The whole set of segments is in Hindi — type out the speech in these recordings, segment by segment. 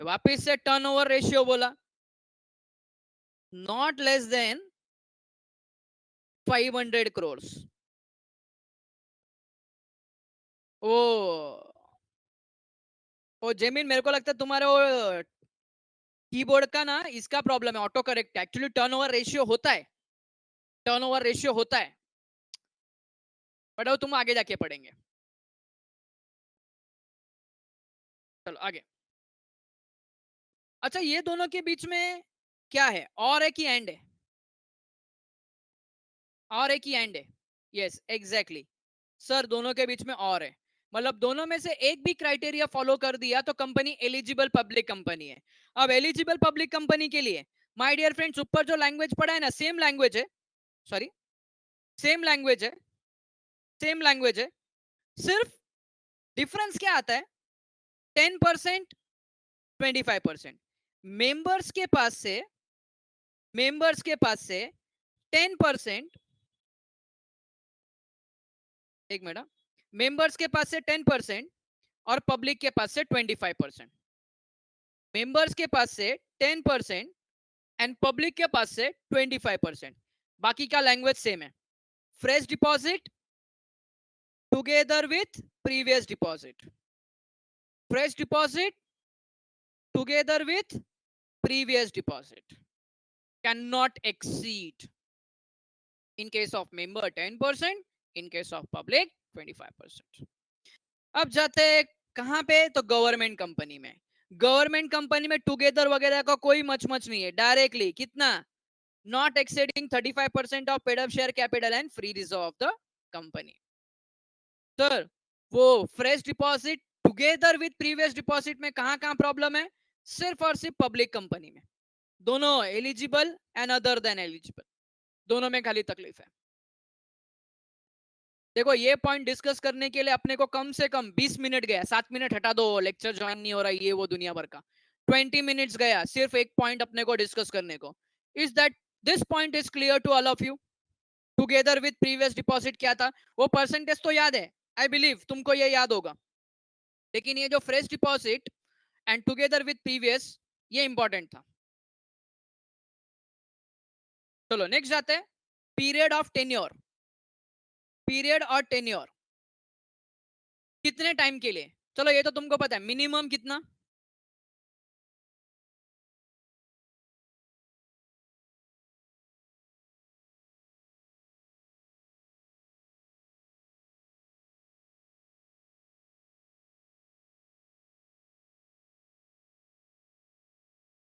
वापिस से टर्नओवर रेशियो बोला, नॉट लेस देन 500 crores. ओ जेमिन, मेरे को लगता है तुम्हारे वो कीबोर्ड का ना इसका प्रॉब्लम है, auto correct. Actually turnover ratio होता है, टर्नओवर रेशियो होता है, बट वो तुम आगे जाके पढ़ेंगे। चलो आगे। अच्छा, ये दोनों के बीच में क्या है? और है कि एंड है? और है कि एंड है? यस एग्जैक्टली सर, दोनों के बीच में और है। मतलब दोनों में से एक भी क्राइटेरिया फॉलो कर दिया तो कंपनी एलिजिबल पब्लिक कंपनी है। अब एलिजिबल पब्लिक कंपनी के लिए माय डियर फ्रेंड्स, ऊपर जो लैंग्वेज पढ़ा है ना, सेम लैंग्वेज है, सॉरी सेम लैंग्वेज है, सेम लैंग्वेज है। सिर्फ डिफरेंस क्या आता है? 10%, 25%। मेंबर्स के पास से, मेंबर्स के पास से 10%, एक मिनट, मेंबर्स के पास से 10% और पब्लिक के पास से 25%। मेंबर्स के पास से 10% एंड पब्लिक के पास से 25%। बाकी का लैंग्वेज सेम है। Fresh deposit together with previous deposit, fresh deposit together with previous deposit can not exceed, in case of member 10%, in case of public 25%। अब जाते हैं कहां पे? तो गवर्नमेंट कंपनी में। गवर्नमेंट कंपनी में टुगेदर वगैरह का कोई मच मच नहीं है, डायरेक्टली कितना? not exceeding 35% of paid up share capital and free reserve of the company. Sir, वो fresh deposit together with previous deposit में कहां कहां प्रॉब्लम है? सिर्फ और सिर्फ पब्लिक कंपनी में। दोनों eligible and other than eligible, दोनों में खाली तकलीफ है। देखो, ये पॉइंट डिस्कस करने के लिए अपने को कम से कम 20 मिनट गया, 7 मिनट हटा दो, लेक्चर ज्वाइन नहीं हो रहा, ये वो दुनिया भर का, 20 मिनट्स गया सिर्फ एक पॉइंट अपने को डिस्कस करने को। Is that this point is clear to all of you? Together with previous deposit क्या था? वो परसेंटेज तो याद है, आई बिलीव तुमको ये याद होगा, लेकिन ये जो fresh deposit and together with previous, ये इंपॉर्टेंट था। चलो नेक्स्ट जाते हैं, पीरियड ऑफ टेन्योर। पीरियड और टेन्योर कितने टाइम के लिए? चलो ये तो तुमको पता है, मिनिमम कितना?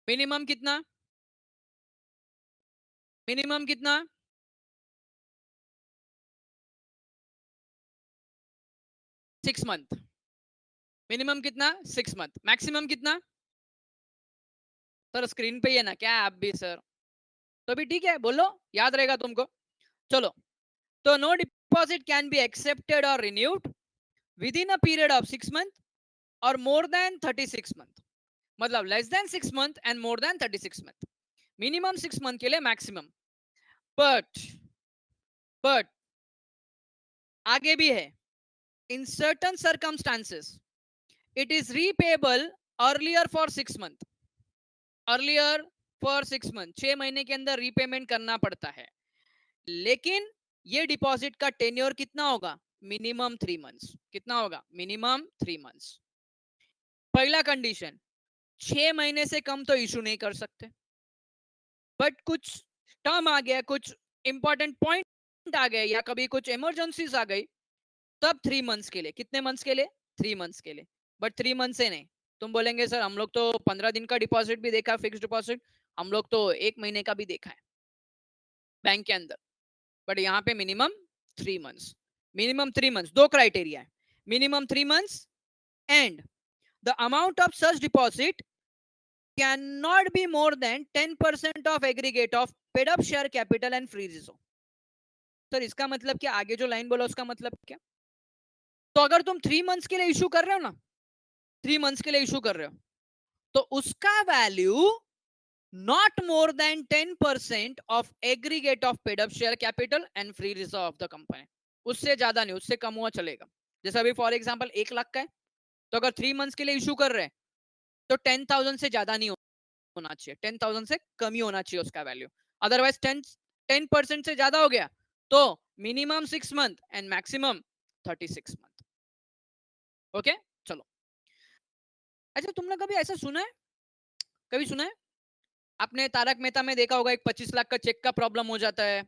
मिनिमम कितना? मिनिमम कितना? 6 मंथ। मिनिमम कितना? 6 मंथ। मैक्सिमम कितना? सर स्क्रीन पे ही है ना क्या आप भी सर? तो भी ठीक है, बोलो, याद रहेगा तुमको। चलो, तो no deposit can be accepted और renewed within a period of 6 month और मोर देन 36 मंथ। मतलब less than 6 month and more than 36 month. Minimum 6 month के लिए, मैक्सिमम। बट बट आगे भी है, in certain circumstances it is repayable earlier for 6 month. Earlier for 6 month, 6 महीने के अंदर रीपेमेंट करना पड़ता है, लेकिन ये डिपॉजिट का टेन्योर कितना होगा? Minimum 3 months. कितना होगा? Minimum 3 months. पहला कंडीशन, 6 महीने से कम तो इशू नहीं कर सकते, बट कुछ टर्म आ गया, कुछ इंपॉर्टेंट पॉइंट आ गए, या कभी कुछ इमरजेंसीज आ गई, तब 3 मंथ्स के लिए। कितने मंथ्स के लिए? 3 मंथ्स के लिए। बट 3 मंथ से नहीं। तुम बोलेंगे सर हम लोग तो 15 दिन का डिपॉजिट भी देखा, फिक्स डिपॉजिट, हम लोग तो 1 महीने का भी देखा है बैंक के अंदर, बट यहाँ पे मिनिमम 3 मंथ्स। मिनिमम 3 मंथ्स, दो क्राइटेरिया है, minimum 3 months and the amount of such deposit can not be more than 10% of aggregate of paid up share capital and free reserve. Sir इसका मतलब क्या? आगे जो लाइन बोला उसका मतलब क्या? तो अगर तुम 3 मंथ्स के लिए इशू कर रहे हो ना, 3 मंथ्स के लिए इशू कर रहे हो, तो उसका value not more than 10% of aggregate of paid up share capital and free reserve of the company. उससे ज्यादा नहीं, उससे कम हुआ चलेगा। जैसे अभी फॉर एग्जांपल 1 लाख का है, तो अगर 3 मंथ्स के लिए इशू कर रहे हैं तो 10,000 से ज्यादा नहीं होना चाहिए, 10,000 से कम ही होना चाहिए उसका वैल्यू। अदरवाइज 10% से ज्यादा हो गया तो minimum 6 month and maximum 36 month. Okay, चलो। अच्छा, तुमने कभी ऐसा सुना है, कभी सुना है आपने तारक मेहता में देखा होगा, एक 25 लाख का चेक का प्रॉब्लम हो जाता है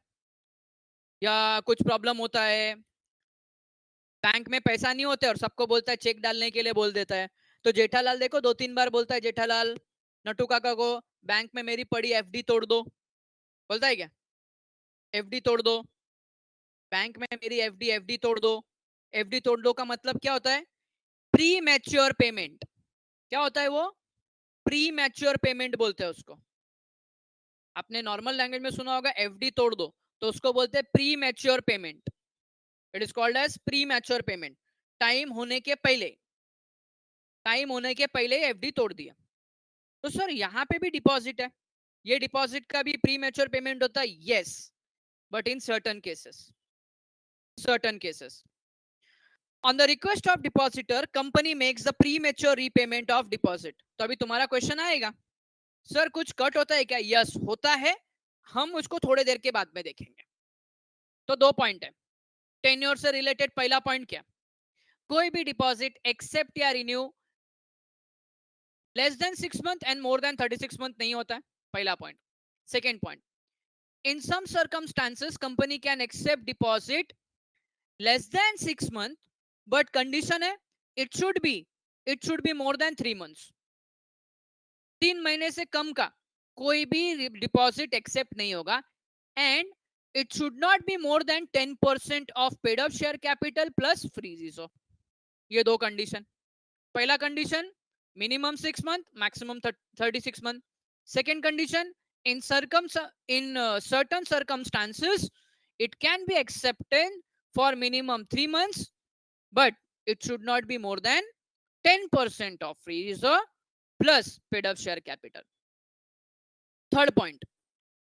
या कुछ प्रॉब्लम होता है, बैंक में पैसा नहीं होते और सबको बोलता है चेक डालने के लिए बोल देता है। तो जेठालाल देखो 2-3 बार बोलता है जेठालाल नटू काका को, बैंक में मेरी पड़ी एफडी तोड़ दो, बोलता है क्या? एफडी तोड़ दो, बैंक में मेरी एफडी एफडी तोड़ दो। एफडी तोड़ दो का मतलब क्या होता है? Pre mature payment. क्या होता है वो? प्री मैच्योर पेमेंट बोलते हैं उसको। आपने नॉर्मल लैंग्वेज में सुना होगा एफडी तोड़ दो, तो उसको बोलते हैं premature payment. It is called as premature payment. Time होने के पहले, टाइम होने के पहले एफडी तोड़ दिया। तो सर यहाँ पे भी डिपॉजिट है, ये डिपॉजिट का भी प्री मैच्योर पेमेंट होता है? Yes, but in certain cases, certain cases on the request of depositor company makes the pre mature repayment of deposit. तो अभी तुम्हारा क्वेश्चन आएगा, सर कुछ कट होता है क्या? यस होता है, हम उसको थोड़ी देर के बाद में देखेंगे। तो 2 पॉइंट है टेन्योर से रिलेटेड। पहला पॉइंट क्या? कोई भी डिपॉजिट एक्सेप्ट या renew less than 6 month and more than 36 month नहीं होता है, पहला point. Second point, in some circumstances company can accept deposit less than 6 month, but condition है it should be more than 3 months। 3 महीने से कम का कोई भी डिपॉजिट एक्सेप्ट नहीं होगा and it should not be more than 10% of paid up share capital plus frees. ये दो कंडीशन। पहला condition minimum 6 month maximum 36 month. Second condition in certain circumstances it can be accepted for minimum 3 months, but it should not be more than 10% of free reserve plus paid up share capital। Third point,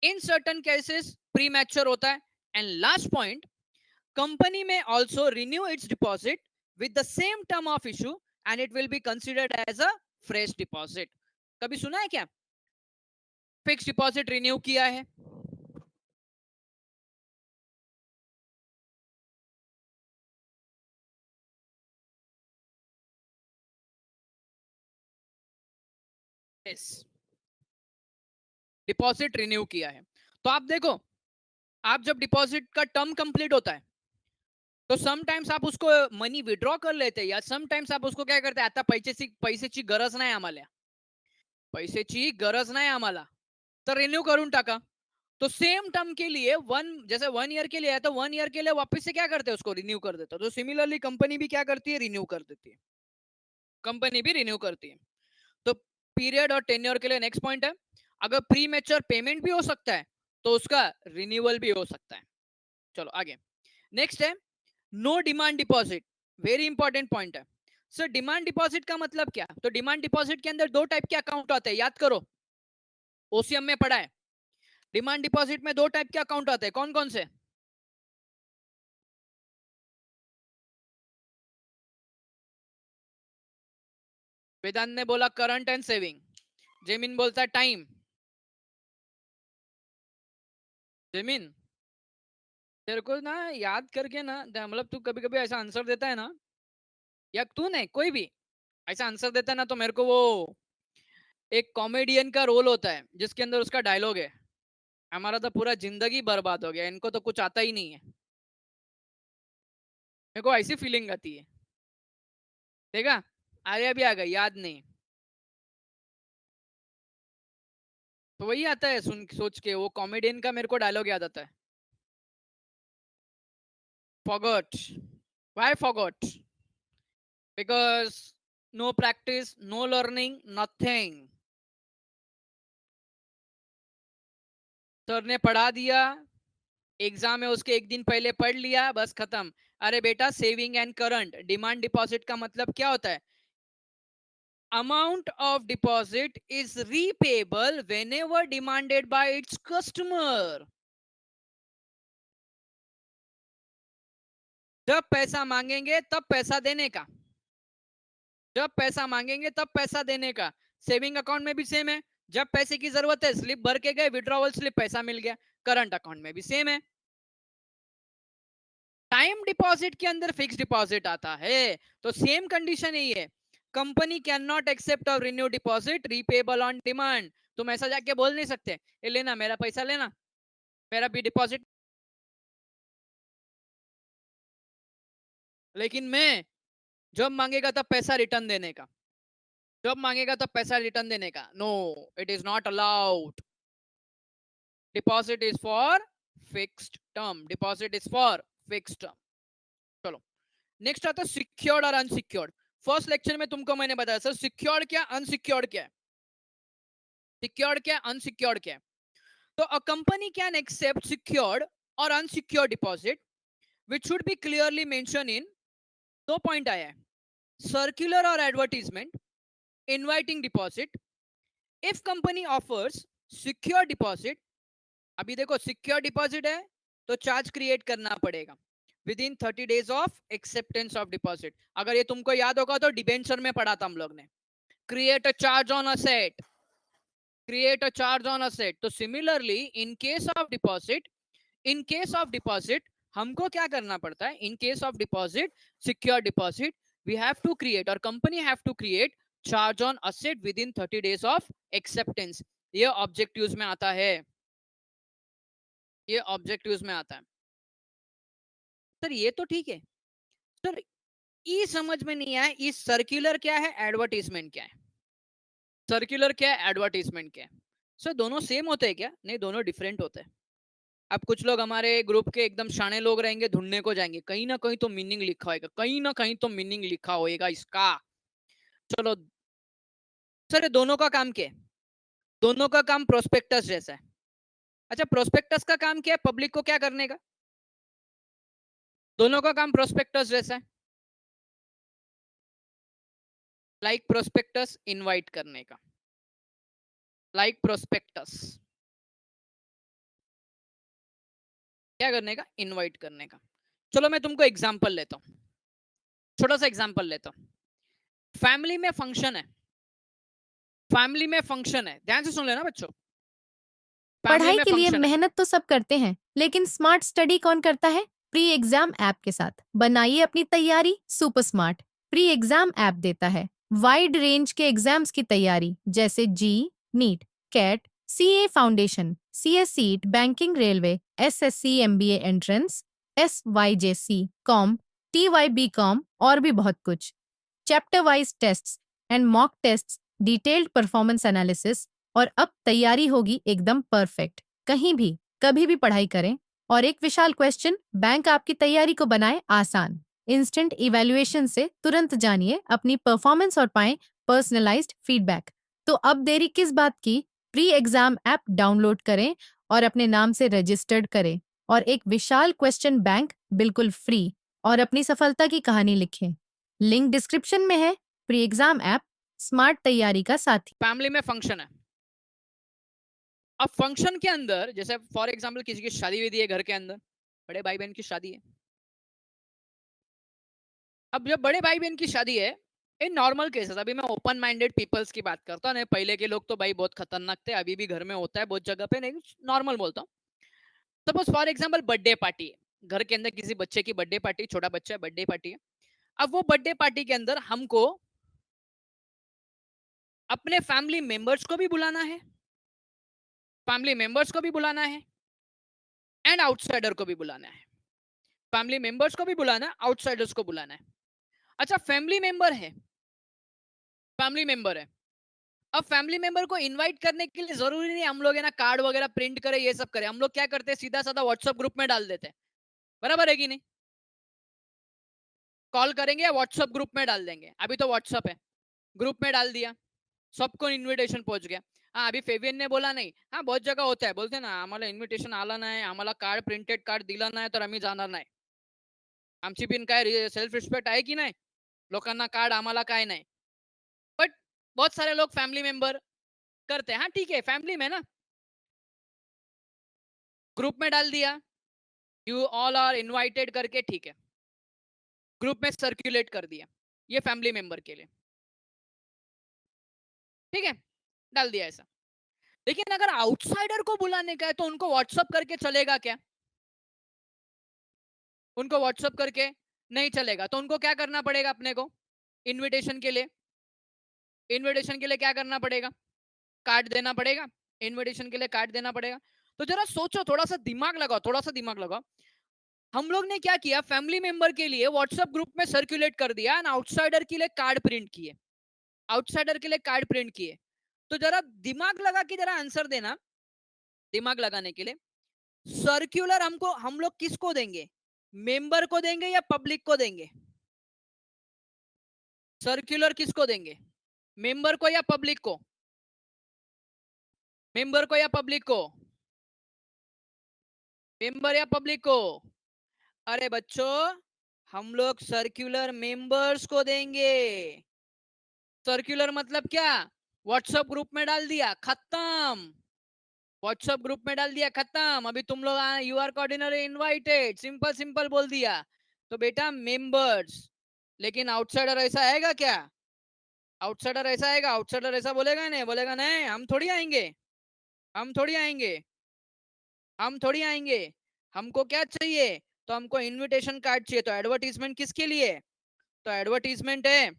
in certain cases premature होता है। and last point, company may also renew its deposit with the same term of issue and it will be considered as a fresh deposit। कभी सुना है क्या फिक्स डिपॉजिट रिन्यू किया है? यस, डिपॉजिट रिन्यू किया है। तो आप देखो, आप जब डिपॉजिट का टर्म कंप्लीट होता है तो समटाइम्स आप उसको मनी विड्रॉ कर लेते हैं या समटाइम्स आप उसको क्या करते हैं, आता पैसेची गरज नाही आम्हाला, पैसेची गरज नाही आम्हाला, तर रिन्यू करून टाका। तो सेम टर्म के लिए जैसे 1 ईयर के लिए है तो 1 ईयर के लिए वापस से क्या करते हैं, उसको रिन्यू कर देते हैं। तो सिमिलरली कंपनी भी क्या करती है, रिन्यू कर देती है, कंपनी भी रिन्यू करती है। तो पीरियड और टेन्योर के लिए नेक्स्ट पॉइंट है, अगर प्री मैच्योर पेमेंट भी हो सकता है तो उसका रिन्यूअल भी हो सकता है। चलो आगे, नेक्स्ट है no demand deposit. Very important point है सर। डिमांड डिपॉजिट का मतलब क्या? तो डिमांड डिपॉजिट के अंदर दो टाइप के अकाउंट आते हैं, याद करो, ओसीएम में पढ़ा है। डिमांड डिपॉजिट में दो टाइप के अकाउंट आते हैं, कौन कौन से? वेदांत ने बोला करंट एंड सेविंग, जेमिन बोलता है टाइम। जेमिन तेरे को ना याद करके ना, मतलब तू कभी कभी ऐसा आंसर देता है ना, या तू नहीं कोई भी ऐसा आंसर देता है ना, तो मेरे को वो एक कॉमेडियन का रोल होता है जिसके अंदर उसका डायलॉग है, हमारा तो पूरा जिंदगी बर्बाद हो गया, इनको तो कुछ आता ही नहीं है। मेरे को ऐसी फीलिंग आती है। देखा, आर्या भी आ गई, याद नहीं। तो वही आता है सुन सोच के, वो कॉमेडियन का मेरे को डायलॉग याद आता है, forgot. Why forgot? Because know practice, know learning, nothing. Sir ने पढ़ा दिया, एग्जाम है उसके एक दिन पहले पढ़ लिया, बस खत्म। अरे बेटा, saving and current demand deposit का मतलब क्या होता है? Amount of deposit is repayable whenever demanded by its customer। जब पैसा मांगेंगे तब पैसा देने का, जब पैसा मांगेंगे तब पैसा देने का। सेविंग अकाउंट में भी सेम है, जब पैसे की जरूरत है स्लिप भर के गए, विड्रॉवल स्लिप, पैसा मिल गया। करंट अकाउंट में भी सेम है। टाइम डिपॉजिट के अंदर फिक्स डिपॉजिट आता है, तो सेम कंडीशन यही है, कंपनी कैन नॉट एक्सेप्ट और renew deposit repayable on demand. तुम ऐसा जाके बोल नहीं सकते, ये लेना मेरा पैसा लेना, मेरा भी डिपॉजिट। लेकिन मैं जब मांगेगा तब पैसा रिटर्न देने का, जब मांगेगा तब पैसा रिटर्न देने का, no, it is not allowed. Deposit is for fixed term, deposit is for fixed term. चलो नेक्स्ट आता है सिक्योर्ड और अनसिक्योर्ड। फर्स्ट लेक्चर में तुमको मैंने बताया सर सिक्योर्ड क्या, अनसिक्योर्ड क्या है। सिक्योर्ड क्या, अनसिक्योर्ड क्या है। तो a company can accept secured और unsecured deposit which should be clearly mention in, दो पॉइंट आया है, सर्कुलर और advertisement, inviting deposit. If company offers secure deposit, अभी देखो सिक्योर डिपॉजिट है तो चार्ज क्रिएट करना पड़ेगा with in 30 days of acceptance of deposit. अगर ये तुमको याद होगा तो डिबेंचर में पढ़ा था हम लोग ने, create a charge on asset, create a charge on asset। तो similarly in case of deposit, in case of deposit हमको क्या करना पड़ता है, in case of deposit, secure deposit, we have to create or company have to create charge on asset within 30 days of acceptance। ये ऑब्जेक्टिव्स में आता है, ये ऑब्जेक्टिव्स में आता है। सर ये तो ठीक है सर, ये समझ में नहीं आया इस सर्कुलर क्या है, एडवर्टीजमेंट क्या है। सर्कुलर क्या है, एडवर्टीजमेंट क्या है। सर दोनों सेम होते हैं क्या, नहीं दोनों डिफरेंट होते हैं। अब कुछ लोग हमारे ग्रुप के एकदम शाणे लोग रहेंगे, ढूंढने को जाएंगे, कहीं ना कहीं तो मीनिंग लिखा होगा, कहीं ना कहीं तो मीनिंग लिखा होगा इसका। चलो सर दोनों का काम क्या है, दोनों का काम प्रोस्पेक्टस जैसा है। अच्छा प्रोस्पेक्टस का काम क्या है, पब्लिक को क्या करने का, दोनों का काम प्रोस्पेक्टस जैसा है। लाइक प्रोस्पेक्टस इनवाइट करने का, लाइक प्रोस्पेक्टस क्या करने का, इनवाइट करने का। चलो मैं तुमको एग्जांपल लेता हूँ, छोटा सा एग्जांपल लेता हूँ। फैमिली में फंक्शन है, फैमिली में फंक्शन है, ध्यान से सुन लेना बच्चों। फैमिली पढ़ाई में के लिए फंक्शन है, मेहनत तो सब करते हैं, लेकिन स्मार्ट स्टडी कौन करता है? प्री एग्जाम ऐप के साथ बनाइए अपनी तैयारी super smart. Pre exam app देता है वाइड रेंज के एग्जाम्स की तैयारी, जैसे JEE, NEET, CAT, CA foundation, CSEET, banking, railway, SSC, MBA entrance, SYJC, com, TYB com और भी बहुत कुछ। Chapter wise tests and mock tests, detailed performance analysis, और अब तैयारी होगी एकदम परफेक्ट। कहीं भी कभी भी पढ़ाई करें, और एक विशाल क्वेश्चन बैंक आपकी तैयारी को बनाए आसान। इंस्टेंट इवैल्यूएशन से तुरंत जानिए अपनी परफॉर्मेंस और पाएं पर्सनलाइज्ड फीडबैक। तो अब देरी किस बात की? प्री एग्जाम ऐप डाउनलोड करें और अपने नाम से रजिस्टर्ड करें, और एक विशाल क्वेश्चन बैंक बिल्कुल फ्री, और अपनी सफलता की कहानी लिखें। लिंक डिस्क्रिप्शन में है। प्री एग्जाम ऐप स्मार्ट तैयारी का साथी। फैमिली में फंक्शन है। अब फंक्शन के अंदर जैसे फॉर एग्जांपल किसी की शादी विधि है घर के अंदर, बड़े भाई बहन की शादी है। अब जब बड़े भाई बहन की शादी है, इन नॉर्मल केसेस, अभी मैं ओपन माइंडेड पीपल्स की बात करता हूँ, नहीं पहले के लोग तो भाई बहुत खतरनाक थे, अभी भी घर में होता है बहुत जगह पे, नहीं नॉर्मल बोलता हूँ। Suppose for example birthday party है, घर के अंदर किसी बच्चे की बर्थडे पार्टी, छोटा बच्चा है, बर्थडे पार्टी है। अब वो बर्थडे पार्टी के अंदर हमको अपने फैमिली मेंबर्स को भी बुलाना है, फैमिली मेंबर्स को भी बुलाना है, एंड आउटसाइडर को भी बुलाना है। फैमिली मेंबर्स को भी बुलाना है, आउटसाइडर्स को बुलाना है। अच्छा फैमिली मेंबर है, फैमिली मेंबर है, अब फैमिली मेंबर को इनवाइट करने के लिए जरूरी नहीं हम लोग है ना कार्ड वगैरह प्रिंट करें, ये सब करें। हम लोग क्या करते हैं, सीधा साधा व्हाट्सएप ग्रुप में डाल देते हैं, बराबर है कि नहीं। कॉल करेंगे या व्हाट्सएप ग्रुप में डाल देंगे, अभी तो व्हाट्सएप है, ग्रुप में डाल दिया, सबको इन्व्हिटेशन पहुंच गया। हाँ अभी फेवियन ने बोला नाही, हाँ बहुत जगह होता है, बोलते ना आम्हाला इन्व्हिटेशन आला नाही, आम्हाला कार्ड प्रिंटेड कार्ड दिला नाही तर आम्ही जाणार नाही। आमची पण काय सेल्फ रिस्पेक्ट आहे की नाही, लोकांना कार्ड आम्हाला काय नाही। बट बहुत सारे लोग फैमिली मेंबर करते हैं, हाँ ठीक है फैमिली में ना, ग्रुप में डाल दिया, यू ऑल आर इनवाइटेड करके, ठीक है ग्रुप में सर्कुलेट कर दिया, ये फैमिली मेंबर के लिए। ठीक है, डाल दिया ऐसा। लेकिन अगर आउटसाइडर को बुलाने का है तो उनको व्हाट्सअप करके चलेगा क्या? उनको व्हाट्सअप करके नहीं चलेगा, तो उनको क्या करना पड़ेगा अपने को? इनविटेशन के लिए, इनविटेशन के लिए क्या करना पड़ेगा? कार्ड देना पड़ेगा। इनविटेशन के लिए कार्ड देना पड़ेगा। तो जरा सोचो, थोड़ा सा दिमाग लगाओ, थोड़ा सा दिमाग लगाओ। हम लोग ने क्या किया, फैमिली मेंबर के लिए व्हाट्सएप ग्रुप में सर्कुलेट कर दिया एंड आउटसाइडर के लिए कार्ड प्रिंट किए, आउटसाइडर के लिए कार्ड प्रिंट किए। तो जरा दिमाग लगा के जरा आंसर देना, दिमाग लगाने के लिए। सर्कुलर हमको, हम लोग किसको देंगे? मेंबर को देंगे या पब्लिक को देंगे? सर्कुलर किसको देंगे? मेंबर को या पब्लिक को? मेंबर को या पब्लिक को? मेंबर या पब्लिक को? अरे बच्चों, हम लोग सर्कुलर मेंबर्स को देंगे। सर्कुलर मतलब क्या? व्हाट्सएप ग्रुप में डाल दिया, खत्म। व्हाट्सएप ग्रुप में डाल दिया, खत्म। अभी तुम लोग you are cordially invited, simple simple बोल दिया। तो बेटा मेंबर्स। लेकिन आउटसाइडर ऐसा आएगा क्या? आउटसाइडर ऐसा आएगा? आउटसाइडर ऐसा बोलेगा नहीं, बोलेगा नहीं हम थोड़ी आएंगे, हम थोड़ी आएंगे, हम थोड़ी आएंगे। हमको क्या चाहिए? तो हमको इनविटेशन कार्ड चाहिए। तो एडवर्टीजमेंट किसके लिए? तो एडवर्टीजमेंट है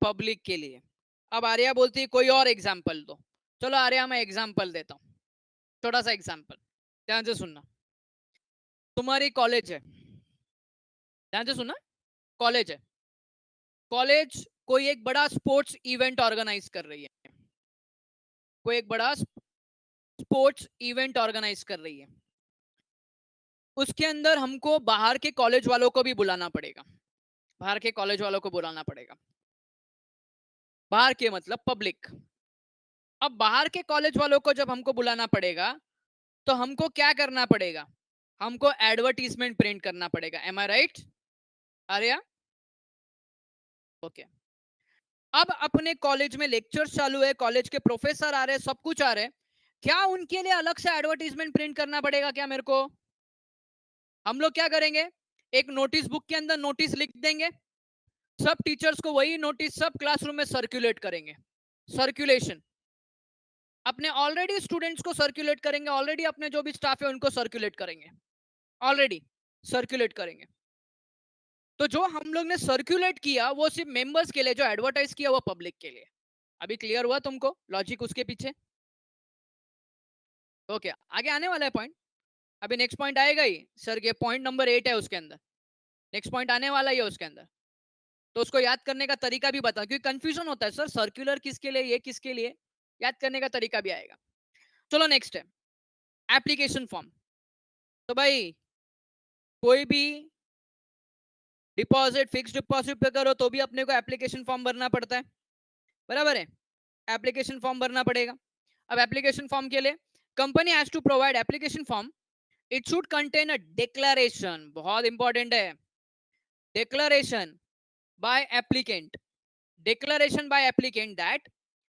पब्लिक के लिए। अब आर्या बोलती है कोई और एग्जाम्पल दो। चलो आर्या, मैं एग्जाम्पल देता हूँ, छोटा सा एग्जाम्पल, ध्यान से सुनना। तुम्हारी कॉलेज है, ध्यान से सुनना। कॉलेज है, कॉलेज कोई एक बड़ा स्पोर्ट्स इवेंट ऑर्गेनाइज कर रही है, कोई एक बड़ा स्पोर्ट्स इवेंट ऑर्गेनाइज कर रही है। उसके अंदर हमको बाहर के कॉलेज वालों को भी बुलाना पड़ेगा, बाहर के कॉलेज वालों को बुलाना पड़ेगा। बाहर के मतलब पब्लिक। अब बाहर के कॉलेज वालों को जब हमको बुलाना पड़ेगा, तो हमको क्या करना पड़ेगा? हमको एडवर्टीजमेंट प्रिंट करना पड़ेगा। एम आई राइट आर्या? ओके। अब अपने कॉलेज में लेक्चर्स चालू है, कॉलेज के प्रोफेसर आ रहे हैं, सब कुछ आ रहे हैं। क्या उनके लिए अलग से एडवर्टीजमेंट प्रिंट करना पड़ेगा क्या मेरे को? हम लोग क्या करेंगे, एक नोटिस बुक के अंदर नोटिस लिख देंगे, सब टीचर्स को वही नोटिस सब क्लासरूम में सर्कुलेट करेंगे। सर्कुलेशन, अपने ऑलरेडी स्टूडेंट्स को सर्कुलेट करेंगे, ऑलरेडी अपने जो भी स्टाफ है उनको सर्कुलेट करेंगे, ऑलरेडी सर्कुलेट करेंगे। तो जो हम लोग ने सर्कुलेट किया वो सिर्फ मेंबर्स के लिए, जो एडवर्टाइज किया वो पब्लिक के लिए। अभी क्लियर हुआ तुमको लॉजिक उसके पीछे? ओके, आगे आने वाला है पॉइंट, अभी नेक्स्ट पॉइंट आएगा ही सर के, पॉइंट नंबर 8 है उसके अंदर, नेक्स्ट पॉइंट आने वाला ही है उसके अंदर। तो उसको याद करने का तरीका भी बता, क्योंकि कंफ्यूजन होता है सर सर्कुलर किसके लिए, ये किसके लिए, याद करने का तरीका भी आएगा। चलो नेक्स्ट है एप्लीकेशन फॉर्म। तो भाई कोई भी डिपॉजिट, फिक्स डिपॉजिट पे करो तो भी अपने को एप्लीकेशन फॉर्म भरना पड़ता है, बराबर है? एप्लीकेशन फॉर्म भरना पड़ेगा। अब एप्लीकेशन फॉर्म के लिए company has to provide application form, it should contain a declaration, बहुत इंपॉर्टेंट है, declaration by applicant, declaration by applicant that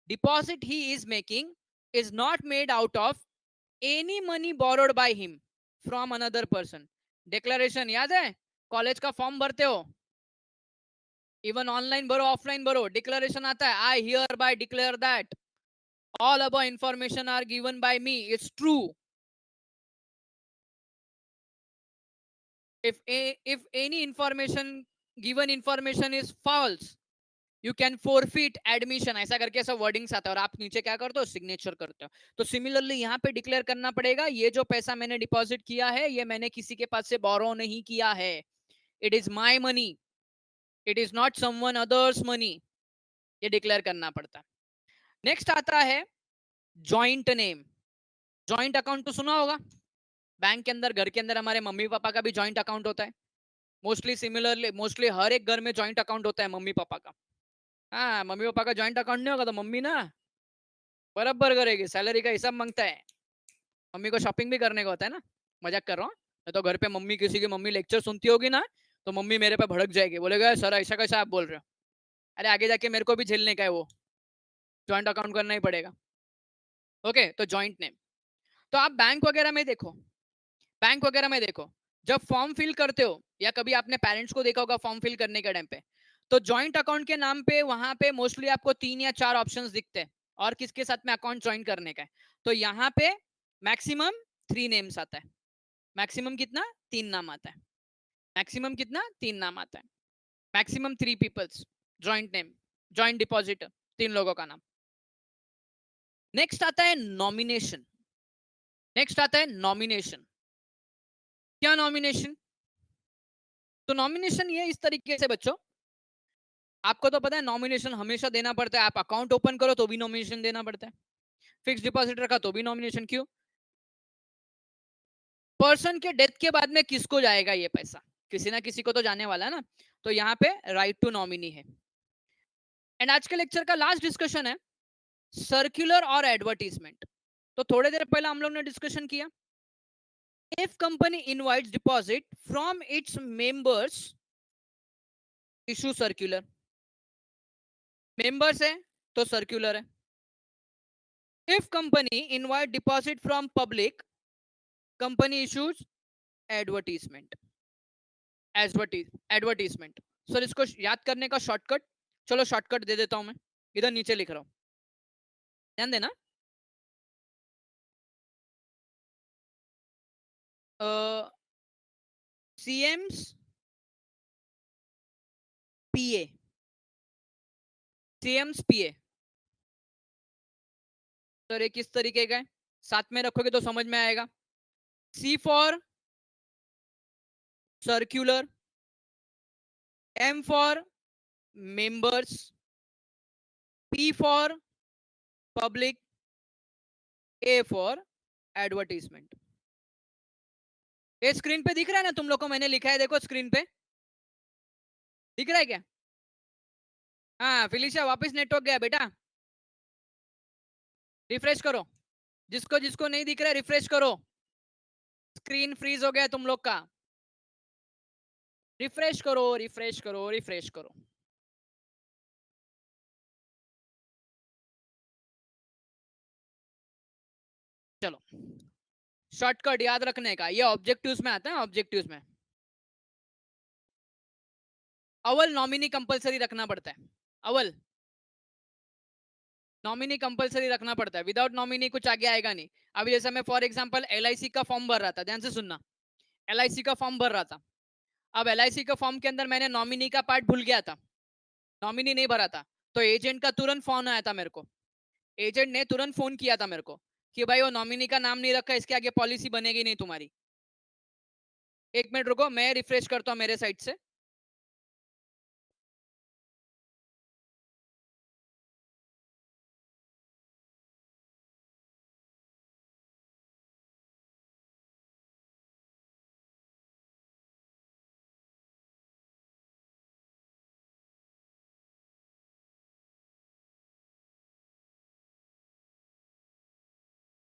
deposit he is making is not made out of any money borrowed by him from another person. declaration याद है, कॉलेज का फॉर्म भरते हो, इवन ऑनलाइन भरो ऑफलाइन भरो, डिक्लेरेशन आता है, I hear bye declare that all above information are given by me, it's true. If any information, given information is false, you can forfeit admission, ऐसा करके ऐसा वर्डिंग्स आता है, और आप नीचे क्या करते हो, सिग्नेचर करते हो। तो सिमिलरली यहाँ पे डिक्लेयर करना पड़ेगा, ये जो पैसा मैंने डिपॉजिट किया है ये मैंने किसी के पास से बोरो नहीं किया है, it is my money, it is not someone others money, ये डिक्लेयर करना पड़ता है। नेक्स्ट आता है जॉइंट नेम। जॉइंट अकाउंट तो सुना होगा, बैंक के अंदर, घर के अंदर हमारे मम्मी पापा का भी जॉइंट अकाउंट होता है, मोस्टली सिमिलरली, मोस्टली हर एक घर में जॉइंट अकाउंट होता है मम्मी पापा का। हाँ, मम्मी पापा का जॉइंट अकाउंट नहीं होगा तो मम्मी ना बराबर करेगी, सैलरी का हिसाब मांगता है। मम्मी को शॉपिंग भी करने को होता है ना, मजाक कर रहा हूँ। तो घर पे मम्मी, किसी की मम्मी लेक्चर सुनती होगी ना, तो मम्मी मेरे पे भड़क जाएगी, बोलेगा सर ऐसा कैसा आप बोल रहे हो। अरे आगे जाके मेरे को भी झेलने का है, वो जॉइंट अकाउंट करना ही पड़ेगा। ओके, तो जॉइंट नेम। तो आप बैंक वगैरह में देखो, बैंक वगैरह में देखो, जब फॉर्म फिल करते हो या कभी आपने पेरेंट्स को देखा होगा फॉर्म फिल करने के टाइम पे, तो जॉइंट अकाउंट के नाम पे वहां पे मोस्टली आपको 3 या 4 ऑप्शंस दिखते हैं और किसके साथ में अकाउंट ज्वाइन करने का है। तो यहाँ पे मैक्सिमम 3 नेम्स आता है। मैक्सिमम कितना? 3 नाम आता है। मैक्सिमम कितना? 3 नाम आता है। Maximum 3 peoples, joint name, joint depositor, 3 लोगों का नाम। नेक्स्ट आता है नॉमिनेशन। नेक्स्ट आता है नॉमिनेशन। क्या नॉमिनेशन? तो नॉमिनेशन ये इस तरीके से बच्चों, आपको तो पता है नॉमिनेशन हमेशा देना पड़ता है। आप अकाउंट ओपन करो तो भी नॉमिनेशन देना पड़ता है, फिक्स डिपॉजिटर का तो भी नॉमिनेशन। क्यों? पर्सन के डेथ के बाद में किसको जाएगा ये पैसा? किसी ना किसी को तो जाने वाला है ना। तो यहाँ पे राइट टू नॉमिनी है। एंड आज के लेक्चर का लास्ट डिस्कशन है सर्कुलर और एडवर्टीजमेंट। तो थोड़ी देर पहले हम लोग ने डिस्कशन किया, if company invites deposit from its members issue circular. Members है तो सर्कुलर है। If company invite deposit from public, company issues advertisement. Advertisement. Sir इसको याद करने का शॉर्टकट, चलो शॉर्टकट दे देता हूं मैं, इधर नीचे लिख रहा हूं, ध्यान देना। सीएम्स पीए, सीएम्स पीए। सर ये किस तरीके का है? साथ में रखोगे तो समझ में आएगा। C for circular, M for members, P for public, A for advertisement. ये स्क्रीन पे दिख रहा है ना तुम लोग को? मैंने लिखा है, देखो स्क्रीन पे दिख रहा है क्या? हाँ फिलिशा, वापस नेटवर्क गया बेटा, रिफ्रेश करो। जिसको जिसको नहीं दिख रहा है रिफ्रेश करो, स्क्रीन फ्रीज हो गया तुम लोग का। रिफ्रेश करो, रिफ्रेश करो, रिफ्रेश करो। चलो शॉर्टकट याद रखने का, ये ऑब्जेक्टिव्स में आता है। ऑब्जेक्टिव्स में अव्वल नॉमिनी कंपलसरी रखना पड़ता है। अव्वल नॉमिनी कंपलसरी रखना पड़ता है, विदाउट नॉमिनी कुछ आगे आएगा नहीं। अभी जैसे मैं फॉर एग्जांपल एलआईसी का फॉर्म भर रहा था, ध्यान से सुनना। एलआईसी का फॉर्म भर रहा था, अब एलआईसी का फॉर्म के अंदर मैंने नॉमिनी का पार्ट भूल गया था, नॉमिनी नहीं भरा था। तो एजेंट का तुरंत फोन आया था मेरे को, एजेंट ने तुरंत फोन किया था मेरे को कि भाई वो नॉमिनी का नाम नहीं रखा, इसके आगे पॉलिसी बनेगी नहीं तुम्हारी। एक मिनट रुको, मैं रिफ्रेश करता हूँ मेरे साइड से।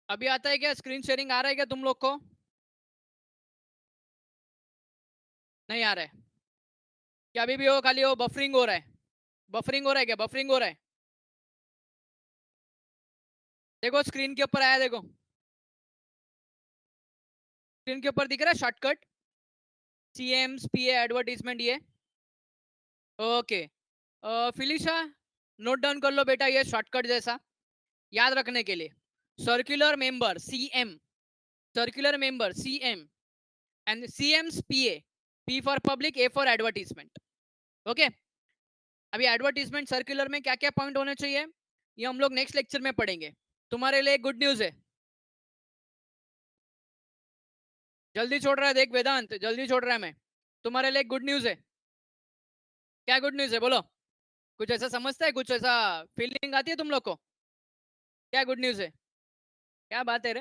अभी आता है क्या? स्क्रीन शेयरिंग आ रहा है क्या तुम लोग को? नहीं आ रहा है क्या? अभी भी वो खाली वो बफरिंग हो रहा है? बफरिंग हो रहा है क्या? बफरिंग हो रहा है? देखो स्क्रीन के ऊपर आया, देखो स्क्रीन के ऊपर दिख रहा है शॉर्टकट, सीएम्स पीए एडवर्टीजमेंट ये। ओके फिलिशा, नोट डाउन कर लो बेटा, ये शॉर्टकट जैसा याद रखने के लिए। Circular member CM, circular member CM, and CM's PA, P for public, A for advertisement. Okay, अभी एडवर्टीजमेंट सर्कुलर में क्या क्या पॉइंट होने चाहिए ये हम लोग नेक्स्ट लेक्चर में पढ़ेंगे। तुम्हारे लिए गुड न्यूज है, जल्दी छोड़ रहा है देख वेदांत, जल्दी छोड़ रहा है मैं। तुम्हारे लिए गुड न्यूज है। क्या गुड न्यूज है बोलो? कुछ ऐसा समझता है, कुछ ऐसा फीलिंग आती है तुम लोग को? क्या गुड न्यूज है? क्या बात है रे,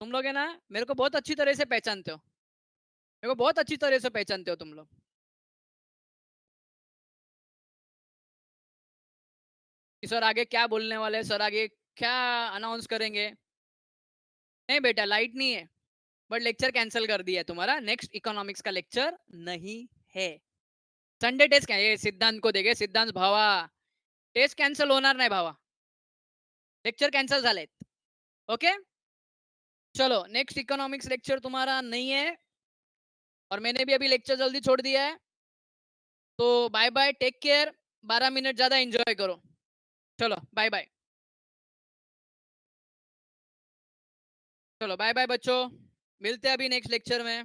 तुम लोग है ना मेरे को बहुत अच्छी तरह से पहचानते हो, मेरे को बहुत अच्छी तरह से पहचानते हो तुम लोग। कि सर आगे क्या बोलने वाले हैं, सर आगे क्या अनाउंस करेंगे। नहीं बेटा लाइट नहीं है, बट लेक्चर कैंसिल कर दिया है तुम्हारा, नेक्स्ट इकोनॉमिक्स का लेक्चर नहीं है। संडे टेस्ट क्या ये सिद्धांत को देखे, सिद्धांत भावा टेस्ट कॅन्सल होणार नाही भावा, लेक्चर कॅन्सल झालेत। ओके चलो नेक्स्ट इकोनॉमिक्स लेक्चर तुम्हारा नहीं है, और मैंने भी अभी लेक्चर जल्दी छोड़ दिया है। तो bye bye, take care, 12 minute ज्यादा एंजॉय करो। चलो बाय बाय। चलो बाय बाय बच्चों, मिलते हैं अभी नेक्स्ट लेक्चर में।